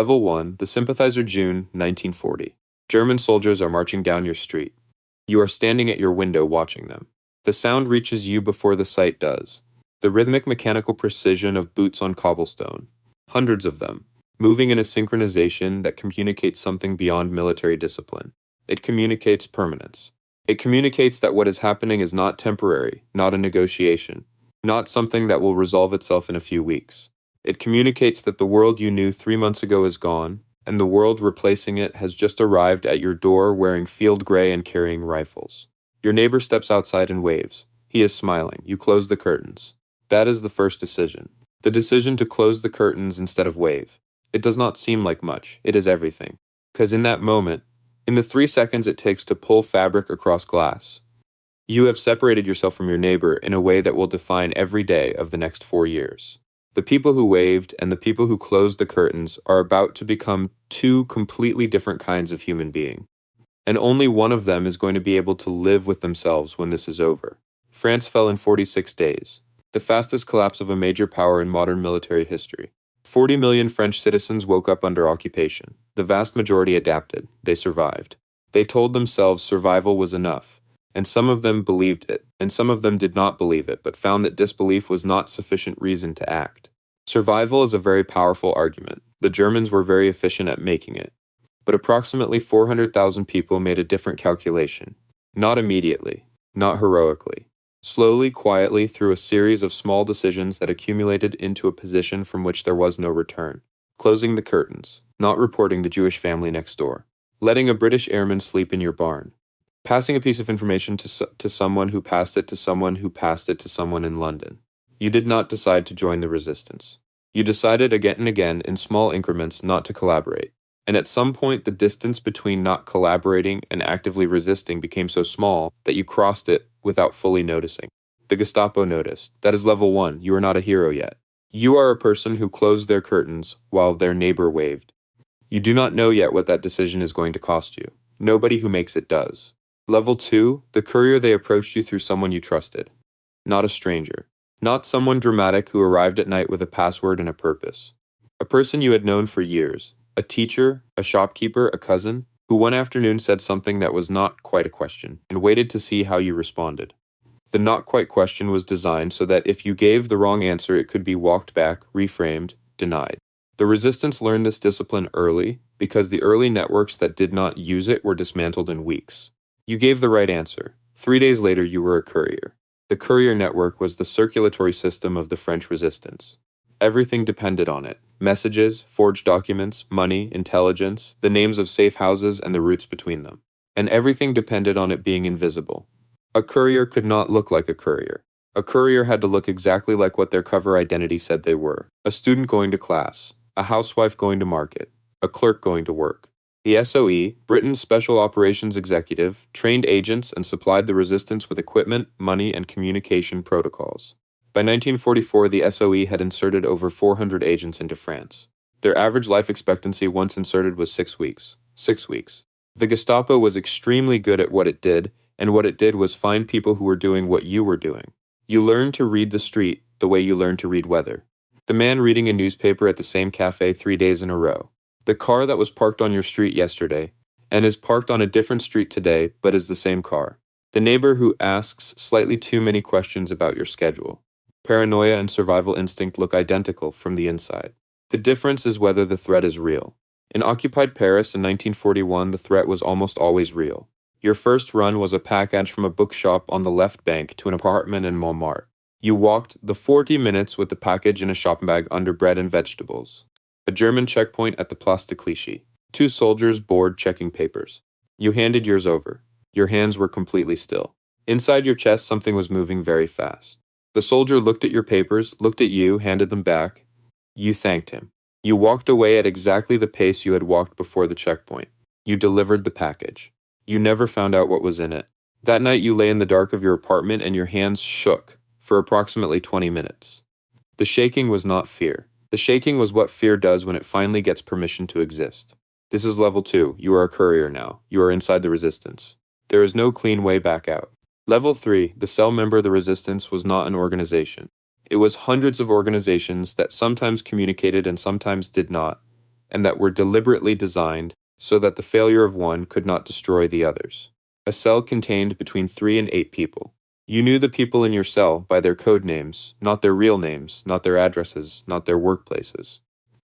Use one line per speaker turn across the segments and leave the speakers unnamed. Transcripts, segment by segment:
Level 1, the Sympathizer, June 1940. German soldiers are marching down your street. You are standing at your window watching them. The sound reaches you before the sight does. The rhythmic mechanical precision of boots on cobblestone. Hundreds of them, moving in a synchronization that communicates something beyond military discipline. It communicates permanence. It communicates that what is happening is not temporary, not a negotiation, not something that will resolve itself in a few weeks. It communicates that the world you knew 3 months ago is gone, and the world replacing it has just arrived at your door wearing field gray and carrying rifles. Your neighbor steps outside and waves. He is smiling. You close the curtains. That is the first decision. The decision to close the curtains instead of wave. It does not seem like much. It is everything. Because in that moment, in the 3 seconds it takes to pull fabric across glass, you have separated yourself from your neighbor in a way that will define every day of the next 4 years. The people who waved and the people who closed the curtains are about to become two completely different kinds of human being. And only one of them is going to be able to live with themselves when this is over. France fell in 46 days, the fastest collapse of a major power in modern military history. 40 million French citizens woke up under occupation. The vast majority adapted. They survived. They told themselves survival was enough, and some of them believed it, and some of them did not believe it, but found that disbelief was not sufficient reason to act. Survival is a very powerful argument. The Germans were very efficient at making it. But approximately 400,000 people made a different calculation. Not immediately, not heroically. Slowly, quietly, through a series of small decisions that accumulated into a position from which there was no return. Closing the curtains, not reporting the Jewish family next door. Letting a British airman sleep in your barn. Passing a piece of information to someone who passed it to someone who passed it to someone in London. You did not decide to join the resistance. You decided again and again in small increments not to collaborate. And at some point the distance between not collaborating and actively resisting became so small that you crossed it without fully noticing. The Gestapo noticed. That is level 1. You are not a hero yet. You are a person who closed their curtains while their neighbor waved. You do not know yet what that decision is going to cost you. Nobody who makes it does. Level 2, the courier they approached you through someone you trusted. Not a stranger. Not someone dramatic who arrived at night with a password and a purpose. A person you had known for years. A teacher, a shopkeeper, a cousin, who one afternoon said something that was not quite a question, and waited to see how you responded. The not quite question was designed so that if you gave the wrong answer it could be walked back, reframed, denied. The resistance learned this discipline early, because the early networks that did not use it were dismantled in weeks. You gave the right answer. 3 days later you were a courier. The courier network was the circulatory system of the French resistance. Everything depended on it. Messages, forged documents, money, intelligence, the names of safe houses and the routes between them. And everything depended on it being invisible. A courier could not look like a courier. A courier had to look exactly like what their cover identity said they were. A student going to class, a housewife going to market, a clerk going to work. The SOE, Britain's Special Operations Executive, trained agents and supplied the resistance with equipment, money, and communication protocols. By 1944, the SOE had inserted over 400 agents into France. Their average life expectancy once inserted was 6 weeks. 6 weeks. The Gestapo was extremely good at what it did, and what it did was find people who were doing what you were doing. You learned to read the street the way you learned to read weather. The man reading a newspaper at the same cafe 3 days in a row. The car that was parked on your street yesterday, and is parked on a different street today, but is the same car. The neighbor who asks slightly too many questions about your schedule. Paranoia and survival instinct look identical from the inside. The difference is whether the threat is real. In occupied Paris in 1941, the threat was almost always real. Your first run was a package from a bookshop on the left bank to an apartment in Montmartre. You walked the 40 minutes with the package in a shopping bag under bread and vegetables. A German checkpoint at the Place de Clichy. 2 soldiers bored checking papers. You handed yours over. Your hands were completely still. Inside your chest, something was moving very fast. The soldier looked at your papers, looked at you, handed them back. You thanked him. You walked away at exactly the pace you had walked before the checkpoint. You delivered the package. You never found out what was in it. That night you lay in the dark of your apartment and your hands shook for approximately 20 minutes. The shaking was not fear. The shaking was what fear does when it finally gets permission to exist. This is level 2. You are a courier now. You are inside the resistance. There is no clean way back out. Level 3, the cell member of the resistance was not an organization. It was hundreds of organizations that sometimes communicated and sometimes did not, and that were deliberately designed so that the failure of one could not destroy the others. A cell contained between 3 and 8 people. You knew the people in your cell by their code names, not their real names, not their addresses, not their workplaces.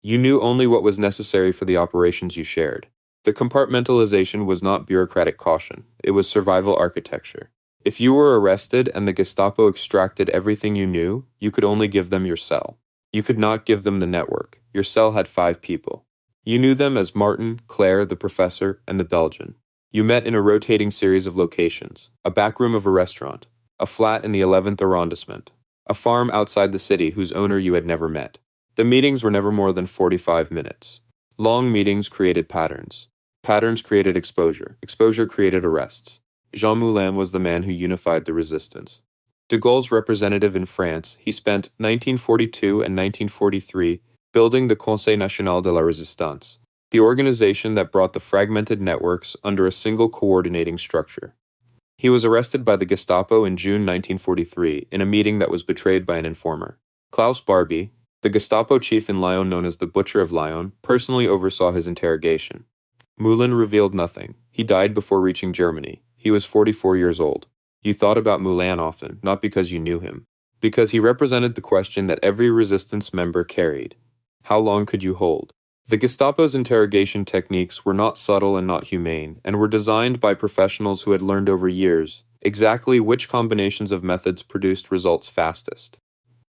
You knew only what was necessary for the operations you shared. The compartmentalization was not bureaucratic caution, it was survival architecture. If you were arrested and the Gestapo extracted everything you knew, you could only give them your cell. You could not give them the network. Your cell had 5 people. You knew them as Martin, Claire, the professor, and the Belgian. You met in a rotating series of locations, a back room of a restaurant, a flat in the 11th arrondissement, a farm outside the city whose owner you had never met. The meetings were never more than 45 minutes. Long meetings created patterns. Patterns created exposure. Exposure created arrests. Jean Moulin was the man who unified the resistance. De Gaulle's representative in France, he spent 1942 and 1943 building the Conseil National de la Résistance, the organization that brought the fragmented networks under a single coordinating structure. He was arrested by the Gestapo in June 1943 in a meeting that was betrayed by an informer. Klaus Barbie, the Gestapo chief in Lyon known as the Butcher of Lyon, personally oversaw his interrogation. Moulin revealed nothing. He died before reaching Germany. He was 44 years old. You thought about Moulin often, not because you knew him, because he represented the question that every resistance member carried. How long could you hold? The Gestapo's interrogation techniques were not subtle and not humane, and were designed by professionals who had learned over years exactly which combinations of methods produced results fastest.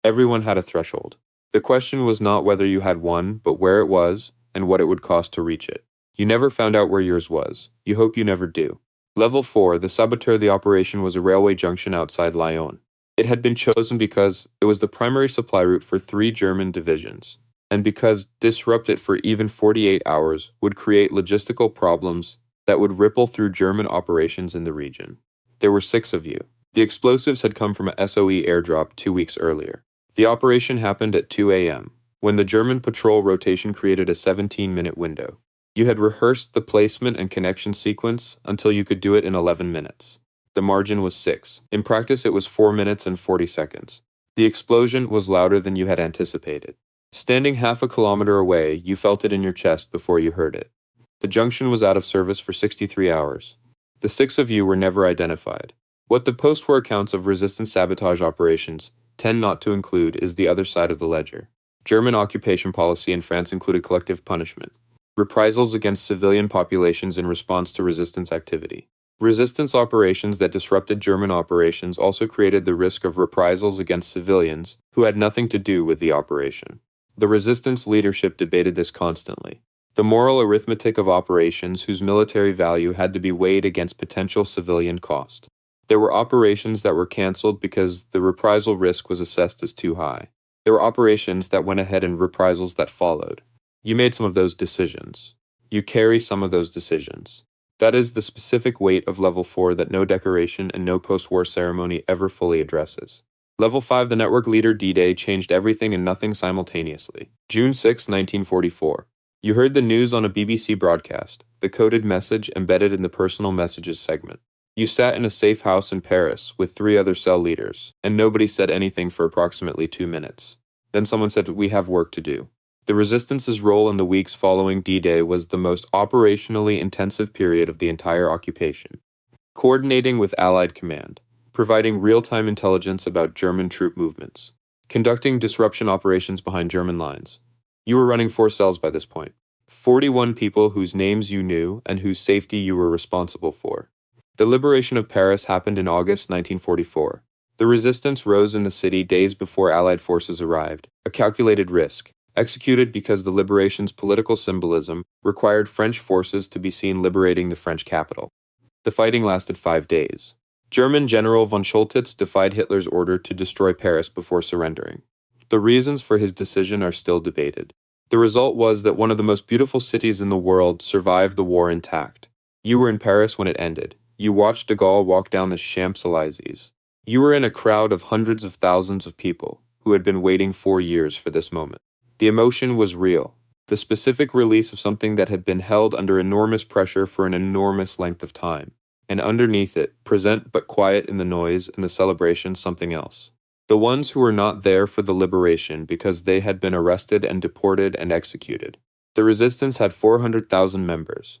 Everyone had a threshold. The question was not whether you had one, but where it was, and what it would cost to reach it. You never found out where yours was. You hope you never do. Level 4, the Saboteur. The operation was a railway junction outside Lyon. It had been chosen because it was the primary supply route for 3 German divisions, and because disrupt it for even 48 hours would create logistical problems that would ripple through German operations in the region. There were 6 of you. The explosives had come from a SOE airdrop 2 weeks earlier. The operation happened at 2 a.m., when the German patrol rotation created a 17-minute window. You had rehearsed the placement and connection sequence until you could do it in 11 minutes. The margin was 6. In practice, it was 4 minutes and 40 seconds. The explosion was louder than you had anticipated. Standing half a kilometer away, you felt it in your chest before you heard it. The junction was out of service for 63 hours. The 6 of you were never identified. What the post-war accounts of resistance sabotage operations tend not to include is the other side of the ledger. German occupation policy in France included collective punishment, reprisals against civilian populations in response to resistance activity. Resistance operations that disrupted German operations also created the risk of reprisals against civilians who had nothing to do with the operation. The resistance leadership debated this constantly. The moral arithmetic of operations whose military value had to be weighed against potential civilian cost. There were operations that were cancelled because the reprisal risk was assessed as too high. There were operations that went ahead and reprisals that followed. You made some of those decisions. You carry some of those decisions. That is the specific weight of Level 4 that no decoration and no post-war ceremony ever fully addresses. Level 5, the network leader D-Day changed everything and nothing simultaneously. June 6, 1944. You heard the news on a BBC broadcast, the coded message embedded in the personal messages segment. You sat in a safe house in Paris with 3 other cell leaders, and nobody said anything for approximately 2 minutes. Then someone said, "We have work to do." The Resistance's role in the weeks following D-Day was the most operationally intensive period of the entire occupation. Coordinating with Allied command, providing real-time intelligence about German troop movements, conducting disruption operations behind German lines. You were running 4 cells by this point. 41 people whose names you knew and whose safety you were responsible for. The liberation of Paris happened in August 1944. The resistance rose in the city days before Allied forces arrived, a calculated risk, executed because the liberation's political symbolism required French forces to be seen liberating the French capital. The fighting lasted 5 days. German General von Choltitz defied Hitler's order to destroy Paris before surrendering. The reasons for his decision are still debated. The result was that one of the most beautiful cities in the world survived the war intact. You were in Paris when it ended. You watched de Gaulle walk down the Champs-Élysées. You were in a crowd of hundreds of thousands of people who had been waiting 4 years for this moment. The emotion was real, the specific release of something that had been held under enormous pressure for an enormous length of time, and underneath it, present but quiet in the noise and the celebration, something else. The ones who were not there for the liberation because they had been arrested and deported and executed. The resistance had 400,000 members.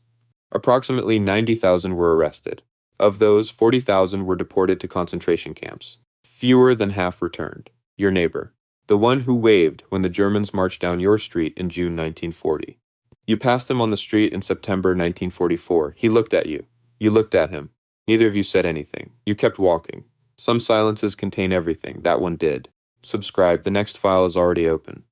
Approximately 90,000 were arrested. Of those, 40,000 were deported to concentration camps. Fewer than half returned. Your neighbor. The one who waved when the Germans marched down your street in June 1940. You passed him on the street in September 1944. He looked at you. You looked at him. Neither of you said anything. You kept walking. Some silences contain everything. That one did. Subscribe. The next file is already open.